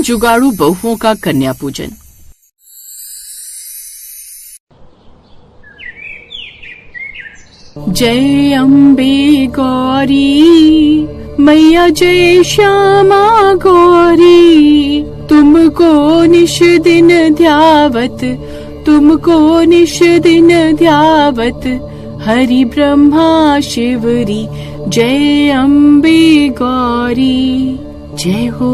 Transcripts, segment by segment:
3 जुगाड़ू बहुओं का कन्या पूजन। जय अम्बे गौरी मैया, जय श्यामा गौरी, तुमको निश दिन ध्यावत, तुमको निश दिन ध्यावत, हरि ब्रह्मा शिवरी, जय अम्बे गौरी जय हो।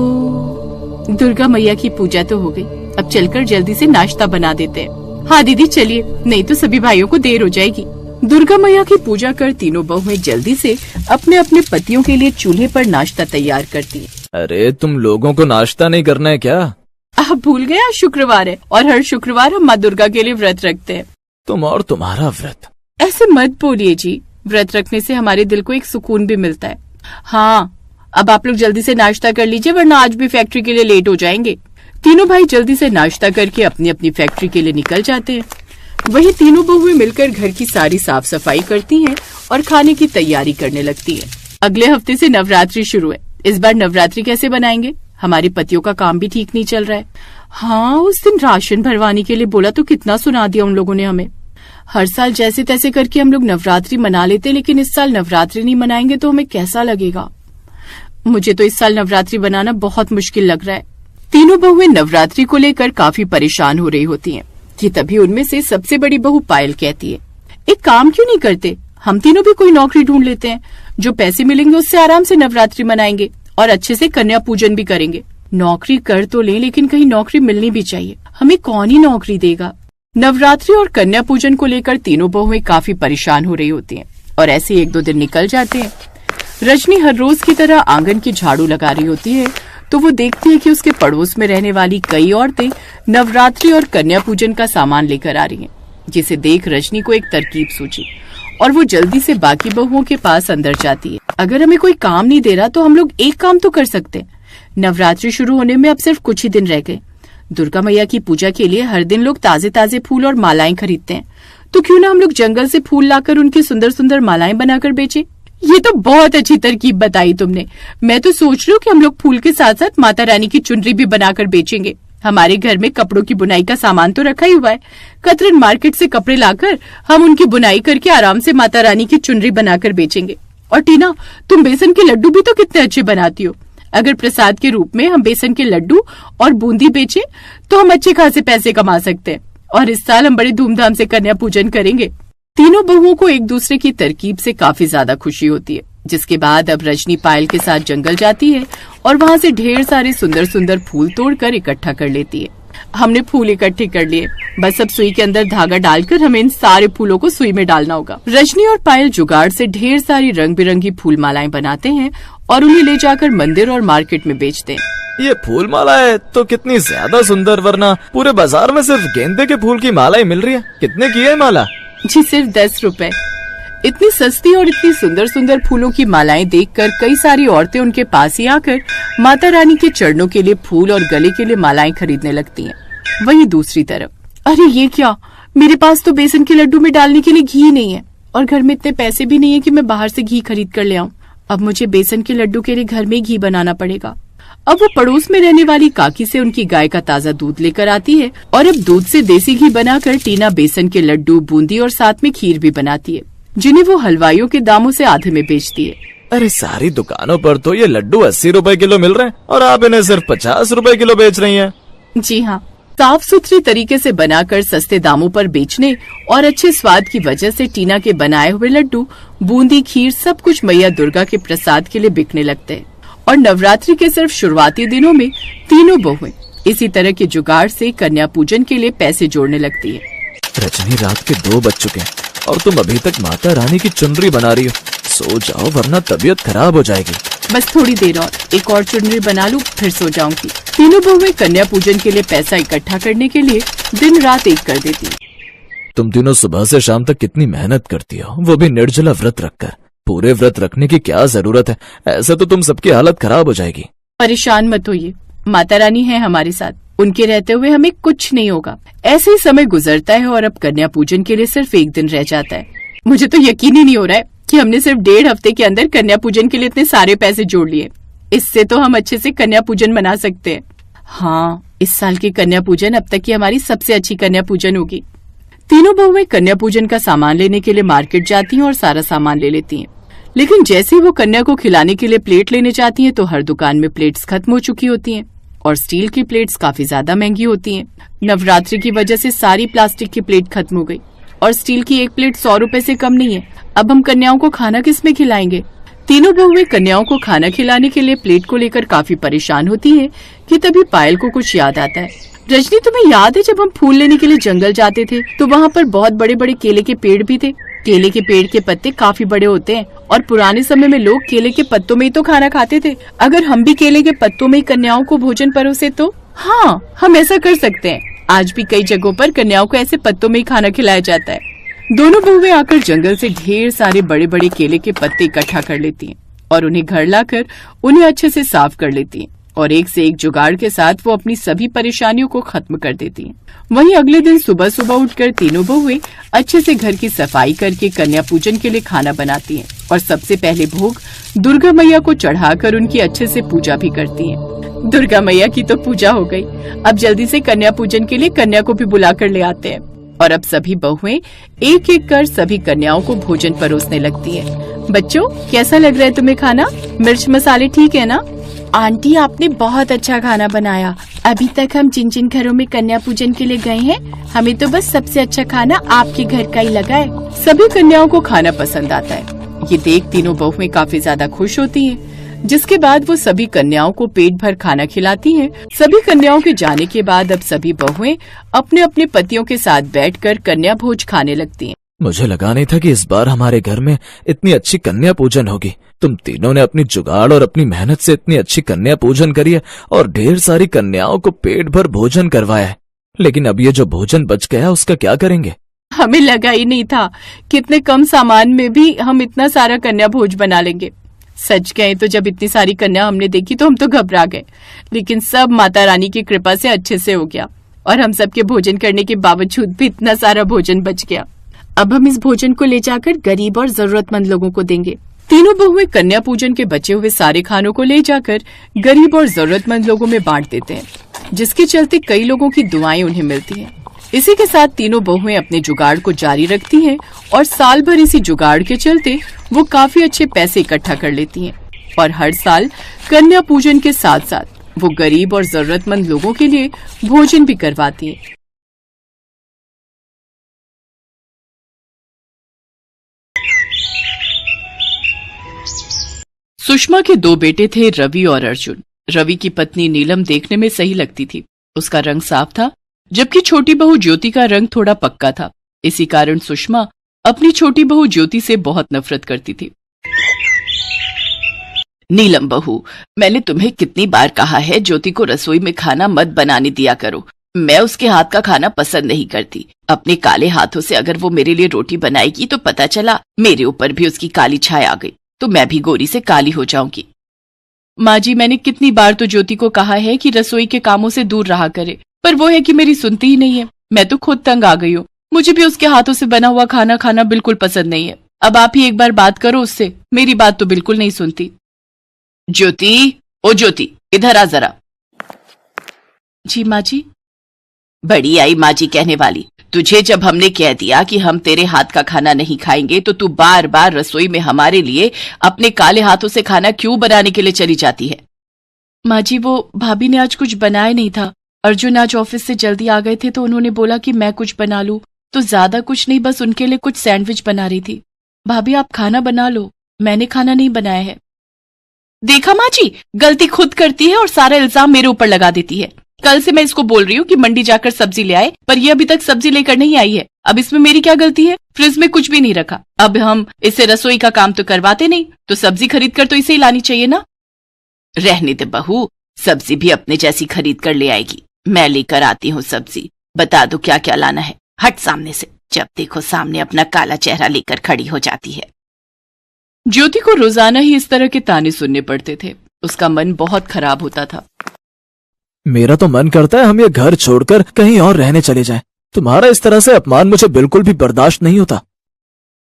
दुर्गा मैया की पूजा तो हो गई, अब चलकर जल्दी से नाश्ता बना देते हैं। हाँ दीदी चलिए, नहीं तो सभी भाइयों को देर हो जाएगी। दुर्गा मैया की पूजा कर तीनों बहुएं जल्दी से अपने अपने पतियों के लिए चूल्हे पर नाश्ता तैयार करती है। अरे तुम लोगों को नाश्ता नहीं करना है क्या? आप भूल गए आज शुक्रवार है और हर शुक्रवार हम माँ दुर्गा के लिए व्रत रखते हैं। तुम और तुम्हारा व्रत। ऐसे मत बोलिए जी, व्रत रखने से हमारे दिल को एक सुकून भी मिलता है। हाँ अब आप लोग जल्दी से नाश्ता कर लीजिए, वरना आज भी फैक्ट्री के लिए लेट हो जाएंगे। तीनों भाई जल्दी से नाश्ता करके अपनी अपनी फैक्ट्री के लिए निकल जाते हैं। वही तीनों बहुएं मिलकर घर की सारी साफ सफाई करती हैं और खाने की तैयारी करने लगती हैं। अगले हफ्ते से नवरात्रि शुरू है। इस बार नवरात्रि कैसे बनाएंगे? हमारे पतियों का काम भी ठीक नहीं चल रहा है। हाँ उस दिन राशन भरवाने के लिए बोला तो कितना सुना दिया उन लोगों ने हमें। हर साल जैसे तैसे करके हम लोग नवरात्रि मना लेते, लेकिन इस साल नवरात्रि नहीं मनाएंगे तो हमें कैसा लगेगा? मुझे तो इस साल नवरात्रि बनाना बहुत मुश्किल लग रहा है। तीनों बहुएं नवरात्रि को लेकर काफी परेशान हो रही होती हैं कि तभी उनमें से सबसे बड़ी बहू पायल कहती है, एक काम क्यों नहीं करते, हम तीनों भी कोई नौकरी ढूंढ लेते हैं, जो पैसे मिलेंगे उससे आराम से नवरात्रि मनाएंगे और अच्छे से कन्या पूजन भी करेंगे। नौकरी कर तो ले, लेकिन कहीं नौकरी मिलनी भी चाहिए, हमें कौन ही नौकरी देगा? नवरात्रि और कन्या पूजन को लेकर तीनों बहुएं काफी परेशान हो रही होती हैं और ऐसे 1-2 दिन निकल जाते हैं। रजनी हर रोज की तरह आंगन की झाड़ू लगा रही होती है तो वो देखती है कि उसके पड़ोस में रहने वाली कई औरतें नवरात्रि और कन्या पूजन का सामान लेकर आ रही हैं, जिसे देख रजनी को एक तरकीब सूझी और वो जल्दी से बाकी बहुओं के पास अंदर जाती है। अगर हमें कोई काम नहीं दे रहा तो हम लोग एक काम तो कर सकते हैं। नवरात्रि शुरू होने में अब सिर्फ कुछ ही दिन रह गए। दुर्गा मैया की पूजा के लिए हर दिन लोग ताजे ताजे फूल और मालाएं खरीदते हैं, तो क्यों ना हम लोग जंगल से फूल लाकर उनकी सुंदर सुंदर मालाएं बनाकर बेचें। ये तो बहुत अच्छी तरकीब बताई तुमने। मैं तो सोच रही हूँ कि हम लोग फूल के साथ साथ माता रानी की चुनरी भी बनाकर बेचेंगे। हमारे घर में कपड़ों की बुनाई का सामान तो रखा ही हुआ है। कतरन मार्केट से कपड़े लाकर हम उनकी बुनाई करके आराम से माता रानी की चुनरी बनाकर बेचेंगे। और टीना, तुम बेसन के लड्डू भी तो कितने अच्छे बनाती हो। अगर प्रसाद के रूप में हम बेसन के लड्डू और बूंदी बेचें तो हम अच्छे खासे पैसे कमा सकते हैं और इस साल हम बड़े धूमधाम से कन्या पूजन करेंगे। तीनों बहुओं को एक दूसरे की तरकीब से काफी ज्यादा खुशी होती है, जिसके बाद अब रजनी पायल के साथ जंगल जाती है और वहाँ से ढेर सारे सुंदर सुंदर फूल तोड़कर इकट्ठा कर लेती है। हमने फूल इकट्ठे कर लिए, बस अब सुई के अंदर धागा डालकर हमें इन सारे फूलों को सुई में डालना होगा। रजनी और पायल जुगाड़ से ढेर सारी रंग बिरंगी फूल मालाएं बनाते हैं और उन्हें ले जाकर मंदिर और मार्केट में बेचते हैं। ये फूल माला है तो कितनी ज्यादा सुंदर, वरना पूरे बाजार में सिर्फ गेंदे के फूल की मालाएं मिल रही है। कितने की है माला? जी सिर्फ 10 रुपए। इतनी सस्ती और इतनी सुंदर सुंदर फूलों की मालाएं देखकर कई सारी औरतें उनके पास ही आकर माता रानी के चरणों के लिए फूल और गले के लिए मालाएं खरीदने लगती हैं। वहीं दूसरी तरफ, अरे ये क्या, मेरे पास तो बेसन के लड्डू में डालने के लिए घी नहीं है और घर में इतने पैसे भी नहीं है कि मैं बाहर से घी खरीद कर ले आऊं। अब मुझे बेसन के लड्डू के लिए घर में घी बनाना पड़ेगा। अब वो पड़ोस में रहने वाली काकी से उनकी गाय का ताजा दूध लेकर आती है और अब दूध से देसी घी बनाकर टीना बेसन के लड्डू, बूंदी और साथ में खीर भी बनाती है, जिन्हें वो हलवाइयों के दामों से आधे में बेचती है। अरे सारी दुकानों पर तो ये लड्डू 80 रुपए किलो मिल रहे हैं और आप इन्हें सिर्फ 50 रुपए किलो बेच रही हैं। जी हाँ, साफ सुथरी तरीके से बनाकर सस्ते दामों पर बेचने और अच्छे स्वाद की वजह से टीना के बनाए हुए लड्डू, बूंदी, खीर सब कुछ मैया दुर्गा के प्रसाद के लिए बिकने लगते हैं। और नवरात्रि के सिर्फ शुरुआती दिनों में तीनों बहुएं इसी तरह के जुगाड़ से कन्या पूजन के लिए पैसे जोड़ने लगती है। रजनी, रात के 2 बज चुके हैं और तुम अभी तक माता रानी की चुनरी बना रही हो। सो जाओ वरना तबीयत खराब हो जाएगी। बस थोड़ी देर और, एक और चुनरी बना लूं फिर सो जाऊंगी। तीनों बहुएं कन्या पूजन के लिए पैसा इकट्ठा करने के लिए दिन रात एक कर देती। तुम तीनों सुबह से शाम तक कितनी मेहनत करती हो, वो भी निर्जला व्रत रखकर। पूरे व्रत रखने की क्या जरूरत है, ऐसे तो तुम सबकी हालत खराब हो जाएगी। परेशान मत होइए, माता रानी है हमारे साथ, उनके रहते हुए हमें कुछ नहीं होगा। ऐसे ही समय गुजरता है और अब कन्या पूजन के लिए सिर्फ एक दिन रह जाता है। मुझे तो यकीन ही नहीं हो रहा है कि हमने सिर्फ 1.5 हफ्ते के अंदर कन्या पूजन के लिए इतने सारे पैसे जोड़ लिए। इससे तो हम अच्छे से कन्या पूजन मना सकते हैं। हाँ, इस साल की कन्या पूजन अब तक की हमारी सबसे अच्छी कन्या पूजन होगी। तीनों बहुएं कन्या पूजन का सामान लेने के लिए मार्केट जाती हैं और सारा सामान ले लेती हैं। लेकिन जैसे ही वो कन्या को खिलाने के लिए प्लेट लेने जाती हैं तो हर दुकान में प्लेट्स खत्म हो चुकी होती हैं और स्टील की प्लेट्स काफी ज्यादा महंगी होती हैं। नवरात्रि की वजह से सारी प्लास्टिक की प्लेट खत्म हो गई और स्टील की एक प्लेट 100 रुपए से कम नहीं है। अब हम कन्याओं को खाना किसमें खिलाएंगे? तीनों बहुएं कन्याओं को खाना खिलाने के लिए प्लेट को लेकर काफी परेशान होती हैं कि तभी पायल को कुछ याद आता है। रजनी, तुम्हें याद है जब हम फूल लेने के लिए जंगल जाते थे तो वहाँ पर बहुत बड़े बड़े केले के पेड़ भी थे। केले के पेड़ के पत्ते काफी बड़े होते हैं और पुराने समय में लोग केले के पत्तों में ही तो खाना खाते थे। अगर हम भी केले के पत्तों में ही कन्याओं को भोजन परोसे तो? हाँ, हम ऐसा कर सकते हैं। आज भी कई जगहों पर कन्याओं को ऐसे पत्तों में ही खाना खिलाया जाता है। दोनों बहुएं आकर जंगल से ढेर सारे बड़े बड़े केले के पत्ते इकट्ठा कर लेती हैं और उन्हें घर लाकर उन्हें अच्छे से साफ कर लेती हैं और एक से एक जुगाड़ के साथ वो अपनी सभी परेशानियों को खत्म कर देती हैं। वहीं अगले दिन सुबह सुबह उठकर तीनों बहुएं अच्छे से घर की सफाई करके कन्या पूजन के लिए खाना बनाती हैं और सबसे पहले भोग दुर्गा मैया को चढ़ाकर उनकी अच्छे से पूजा भी करती हैं। दुर्गा मैया की तो पूजा हो गई, अब जल्दी से कन्या पूजन के लिए कन्या को भी बुलाकर ले आते हैं और अब सभी बहुएं एक एक कर सभी कन्याओं को भोजन परोसने लगती हैं। बच्चों, कैसा लग रहा है तुम्हें खाना? मिर्च मसाले ठीक है ना? आंटी, आपने बहुत अच्छा खाना बनाया। अभी तक हम जिन जिन घरों में कन्या पूजन के लिए गए हैं, हमें तो बस सबसे अच्छा खाना आपके घर का ही लगा है। सभी कन्याओं को खाना पसंद आता है। ये देख तीनों बहुएं काफी ज्यादा खुश होती हैं। जिसके बाद वो सभी कन्याओं को पेट भर खाना खिलाती हैं। सभी कन्याओं के जाने के बाद अब सभी बहुएं अपने अपने पतियों के साथ बैठकर कन्या भोज खाने लगती हैं। मुझे लगा नहीं था कि इस बार हमारे घर में इतनी अच्छी कन्या पूजन होगी। तुम तीनों ने अपनी जुगाड़ और अपनी मेहनत से इतनी अच्छी कन्या पूजन करी है और ढेर सारी कन्याओं को पेट भर भोजन करवाया है। लेकिन अब ये जो भोजन बच गया उसका क्या करेंगे? हमें लगा ही नहीं था कितने कम सामान में भी हम इतना सारा कन्या भोज बना लेंगे। सच कहें तो जब इतनी सारी कन्या हमने देखी तो हम तो घबरा गए, लेकिन सब माता रानी की कृपा से अच्छे से हो गया और हम सबके भोजन करने के बावजूद भी इतना सारा भोजन बच गया। अब हम इस भोजन को ले जाकर गरीब और जरूरतमंद लोगों को देंगे। तीनों बहुएं कन्या पूजन के बचे हुए सारे खानों को ले जाकर गरीब और जरूरतमंद लोगों में बांट देते हैं, जिसके चलते कई लोगों की दुआएं उन्हें मिलती हैं। इसी के साथ तीनों बहुएं अपने जुगाड़ को जारी रखती हैं और साल भर इसी जुगाड़ के चलते वो काफी अच्छे पैसे इकट्ठा कर लेती हैं और हर साल कन्या पूजन के साथ साथ वो गरीब और जरूरतमंद लोगों के लिए भोजन भी करवाती हैं। सुषमा के दो बेटे थे, रवि और अर्जुन। रवि की पत्नी नीलम देखने में सही लगती थी, उसका रंग साफ था, जबकि छोटी बहू ज्योति का रंग थोड़ा पक्का था। इसी कारण सुषमा अपनी छोटी बहू ज्योति से बहुत नफरत करती थी। नीलम बहू, मैंने तुम्हें कितनी बार कहा है ज्योति को रसोई में खाना मत बनाने दिया करो। मैं उसके हाथ का खाना पसंद नहीं करती। अपने काले हाथों से अगर वो मेरे लिए रोटी बनाएगी तो पता चला मेरे ऊपर भी उसकी काली छाय आ गई तो मैं भी गोरी से काली हो जाऊंगी। माँ जी, मैंने कितनी बार तो ज्योति को कहा है कि रसोई के कामों से दूर रहा करे, पर वो है कि मेरी सुनती ही नहीं है। मैं तो खुद तंग आ गई हूँ। मुझे भी उसके हाथों से बना हुआ खाना खाना बिल्कुल पसंद नहीं है। अब आप ही एक बार बात करो उससे, मेरी बात तो बिल्कुल नहीं सुनती। ज्योति, ओ ज्योति, इधर आ जरा। जी माँ जी। बड़ी आई माँ जी कहने वाली। तुझे जब हमने कह दिया कि हम तेरे हाथ का खाना नहीं खाएंगे तो तू बार बार रसोई में हमारे लिए अपने काले हाथों से खाना क्यों बनाने के लिए चली जाती है? माँ जी, वो भाभी ने आज कुछ बनाया नहीं था। अर्जुन आज ऑफिस से जल्दी आ गए थे तो उन्होंने बोला कि मैं कुछ बना लूं, तो ज्यादा कुछ नहीं, बस उनके लिए कुछ सैंडविच बना रही थी। भाभी आप खाना बना लो, मैंने खाना नहीं बनाया है। देखा माँ जी, गलती खुद करती है और सारा इल्जाम मेरे ऊपर लगा देती है। कल से मैं इसको बोल रही हूँ कि मंडी जाकर सब्जी ले आए, पर ये अभी तक सब्जी लेकर नहीं आई है। अब इसमें मेरी क्या गलती है? फ्रिज में कुछ भी नहीं रखा। अब हम इससे रसोई का काम तो करवाते नहीं, तो सब्जी खरीद कर तो इसे ही लानी चाहिए ना। रहने दे बहू, सब्जी भी अपने जैसी खरीद कर ले आएगी। मैं लेकर आती हूँ सब्जी, बता दो क्या क्या लाना है। हट सामने से, जब देखो सामने अपना काला चेहरा लेकर खड़ी हो जाती है। ज्योति को रोजाना ही इस तरह के ताने सुनने पड़ते थे। उसका मन बहुत खराब होता था। मेरा तो मन करता है हम ये घर छोड़कर कहीं और रहने चले जाएं। तुम्हारा इस तरह से अपमान मुझे बिल्कुल भी बर्दाश्त नहीं होता।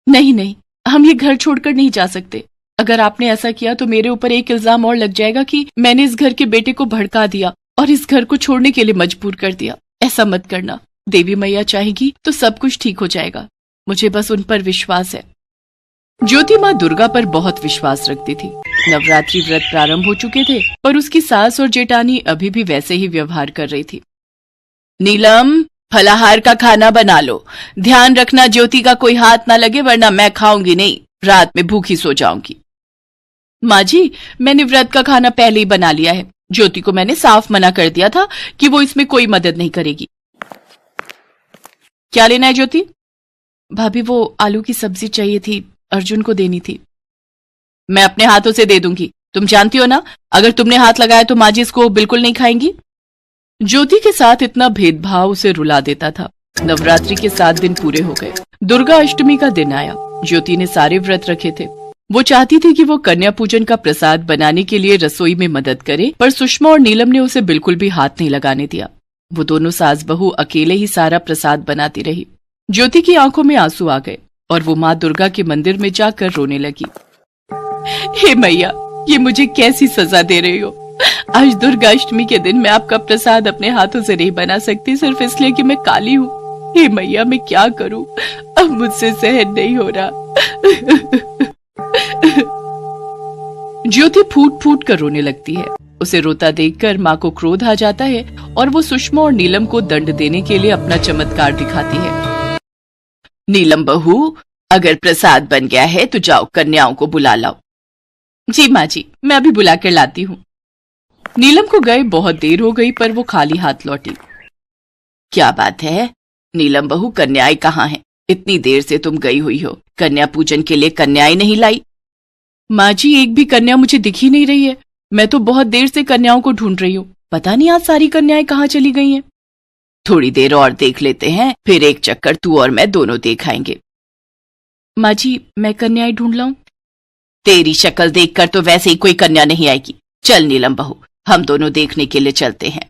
नहीं नहीं, हम ये घर छोड़कर नहीं जा सकते। अगर आपने ऐसा किया तो मेरे ऊपर एक इल्जाम और लग जाएगा कि मैंने इस घर के बेटे को भड़का दिया और इस घर को छोड़ने के लिए मजबूर कर दिया। ऐसा मत करना। देवी मैया चाहेगी तो सब कुछ ठीक हो जाएगा। मुझे बस उन पर विश्वास है। ज्योति माँ दुर्गा पर बहुत विश्वास रखती थी। नवरात्रि व्रत प्रारंभ हो चुके थे पर उसकी सास और जेठानी अभी भी वैसे ही व्यवहार कर रही थी। नीलम, फलाहार का खाना बना लो। ध्यान रखना ज्योति का कोई हाथ ना लगे, वरना मैं खाऊंगी नहीं, रात में भूखी सो जाऊंगी। माँ जी, मैंने व्रत का खाना पहले ही बना लिया है। ज्योति को मैंने साफ मना कर दिया था कि वो इसमें कोई मदद नहीं करेगी। क्या लेना है ज्योति? भाभी, वो आलू की सब्जी चाहिए थी, अर्जुन को देनी थी। मैं अपने हाथों से दे दूंगी। तुम जानती हो ना, अगर तुमने हाथ लगाया तो माँ जी इसको बिल्कुल नहीं खाएंगी। ज्योति के साथ इतना भेदभाव उसे रुला देता था। नवरात्रि के 7 दिन पूरे हो गए। दुर्गा अष्टमी का दिन आया। ज्योति ने सारे व्रत रखे थे। वो चाहती थी कि वो कन्या पूजन का प्रसाद बनाने के लिए रसोई में मदद करे, पर सुषमा और नीलम ने उसे बिल्कुल भी हाथ नहीं लगाने दिया। वो दोनों सास बहू अकेले ही सारा प्रसाद बनाती रही। ज्योति की आंखों में आंसू आ गए और वो माँ दुर्गा के मंदिर में जाकर रोने लगी। हे मैया, ये मुझे कैसी सजा दे रही हो? आज दुर्गा अष्टमी के दिन मैं आपका प्रसाद अपने हाथों से नहीं बना सकती, सिर्फ इसलिए कि मैं काली हूँ। हे मैया, मैं क्या करूँ? अब मुझसे सहन नहीं हो रहा। ज्योति फूट फूट कर रोने लगती है। उसे रोता देखकर माँ को क्रोध आ जाता है और वो सुषमा और नीलम को दंड देने के लिए अपना चमत्कार दिखाती है। नीलम बहू, अगर प्रसाद बन गया है तो जाओ कन्याओं को बुला लाओ। जी माँ जी, मैं अभी बुला कर लाती हूँ। नीलम को गए बहुत देर हो गई पर वो खाली हाथ लौटी। क्या बात है नीलम बहू, कन्याएं कहाँ हैं? इतनी देर से तुम गई हुई हो, कन्या पूजन के लिए कन्याएं नहीं लाई? माँ जी, एक भी कन्या मुझे दिख ही नहीं रही है। मैं तो बहुत देर से कन्याओं को ढूंढ रही हूँ। पता नहीं आज सारी कन्याएं कहाँ चली गई हैं। थोड़ी देर और देख लेते हैं, फिर एक चक्कर तू और मैं दोनों देख आएंगे। माँ जी, मैं कन्याएं ढूंढ लाऊं? तेरी शक्ल देखकर तो वैसे ही कोई कन्या नहीं आएगी। चल नीलम बहू, हम दोनों देखने के लिए चलते हैं।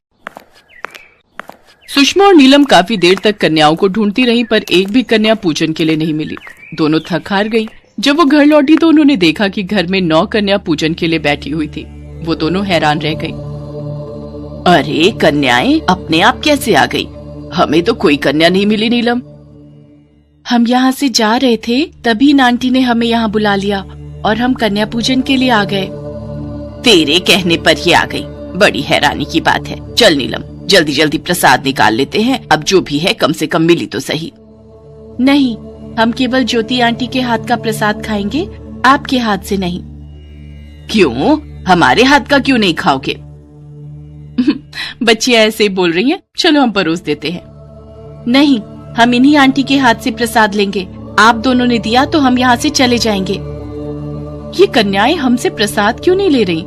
सुषमा और नीलम काफी देर तक कन्याओं को ढूंढती रही पर एक भी कन्या पूजन के लिए नहीं मिली। दोनों थक हार गई। जब वो घर लौटी तो उन्होंने देखा कि घर में 9 कन्या पूजन के लिए बैठी हुई थी। वो दोनों हैरान रह गई। अरे, कन्याएं अपने आप कैसे आ गई? हमें तो कोई कन्या नहीं मिली नीलम। हम यहाँ से जा रहे थे, तभी आंटी ने हमें यहाँ बुला लिया और हम कन्या पूजन के लिए आ गए। तेरे कहने पर ही आ गई? बड़ी हैरानी की बात है। चल नीलम, जल्दी जल्दी प्रसाद निकाल लेते हैं। अब जो भी है कम से कम मिली तो सही। नहीं, हम केवल ज्योति आंटी के हाथ का प्रसाद खाएंगे, आपके हाथ से नहीं। क्यों? हमारे हाथ का क्यों नहीं खाओगे? बच्चियां ऐसे ही बोल रही हैं, चलो हम परोस देते हैं। नहीं, हम इन्हीं आंटी के हाथ से प्रसाद लेंगे। आप दोनों ने दिया तो हम यहाँ से चले जाएंगे। ये कन्याएं हमसे प्रसाद क्यों नहीं ले रही?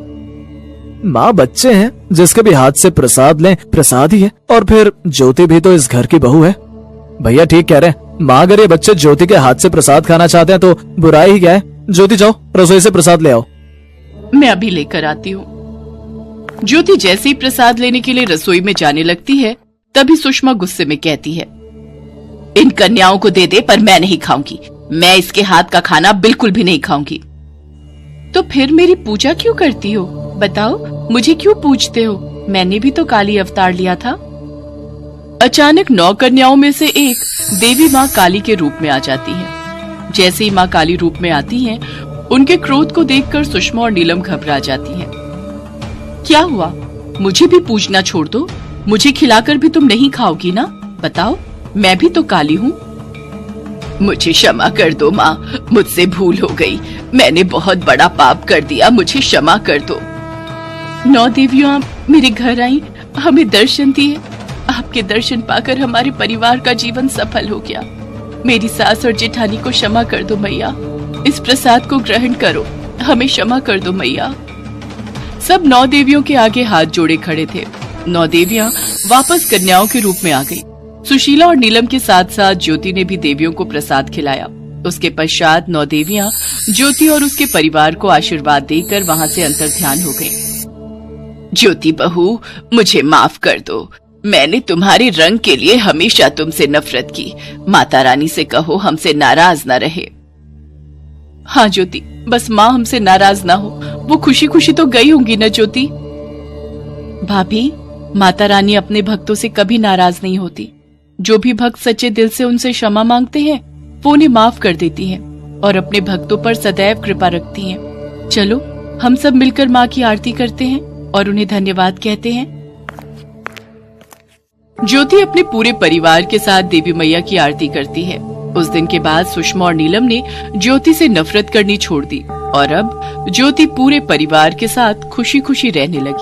माँ, बच्चे हैं, जिसके भी हाथ से प्रसाद लें प्रसाद ही है। और फिर ज्योति भी तो इस घर की बहू है। भैया ठीक कह रहे हैं। माँ, अगर ये बच्चे ज्योति के हाथ से प्रसाद खाना चाहते हैं तो बुराई ही क्या है। ज्योति जाओ, रसोई से प्रसाद ले आओ। मैं अभी लेकर आती हूँ। ज्योति जैसे ही प्रसाद लेने के लिए रसोई में जाने लगती है, तभी सुषमा गुस्से में कहती है, इन कन्याओं को दे दे, पर मैं नहीं खाऊंगी। मैं इसके हाथ का खाना बिल्कुल भी नहीं खाऊंगी। तो फिर मेरी पूजा क्यों करती हो? बताओ, मुझे क्यों पूजते हो? मैंने भी तो काली अवतार लिया था। अचानक 9 कन्याओं में से एक देवी माँ काली के रूप में आ जाती है। जैसे ही माँ काली रूप में आती हैं, उनके क्रोध को देखकर सुषमा और नीलम घबरा जाती हैं। क्या हुआ? मुझे भी पूजना छोड़ दो। मुझे खिलाकर भी तुम नहीं खाओगी ना? बताओ, मैं भी तो काली हूँ। मुझे क्षमा कर दो माँ, मुझसे भूल हो गई। मैंने बहुत बड़ा पाप कर दिया, मुझे क्षमा कर दो। 9 देवियां मेरे घर आई, हमें दर्शन दिए। आपके दर्शन पाकर हमारे परिवार का जीवन सफल हो गया। मेरी सास और जेठानी को क्षमा कर दो मैया। इस प्रसाद को ग्रहण करो, हमें क्षमा कर दो मैया। सब 9 देवियों के आगे हाथ जोड़े खड़े थे। 9 देवियां वापस कन्याओं के रूप में आ गईं। सुशीला और नीलम के साथ साथ ज्योति ने भी देवियों को प्रसाद खिलाया। उसके पश्चात 9 देवियां ज्योति और उसके परिवार को आशीर्वाद देकर वहां से अंतर्ध्यान हो गईं। ज्योति बहू, मुझे माफ कर दो। मैंने तुम्हारे रंग के लिए हमेशा तुमसे नफरत की। माता रानी से कहो हमसे नाराज न रहे। हाँ ज्योति, बस माँ हमसे नाराज ना हो। वो खुशी खुशी तो गई होंगी ना ज्योति? भाभी, माता रानी अपने भक्तों से कभी नाराज नहीं होती। जो भी भक्त सच्चे दिल से उनसे क्षमा मांगते हैं वो उन्हें माफ कर देती हैं और अपने भक्तों पर सदैव कृपा रखती हैं। चलो हम सब मिलकर माँ की आरती करते हैं और उन्हें धन्यवाद कहते हैं। ज्योति अपने पूरे परिवार के साथ देवी मैया की आरती करती है। उस दिन के बाद सुषमा और नीलम ने ज्योति से नफरत करनी छोड़ दी और अब ज्योति पूरे परिवार के साथ खुशी खुशी रहने लगी।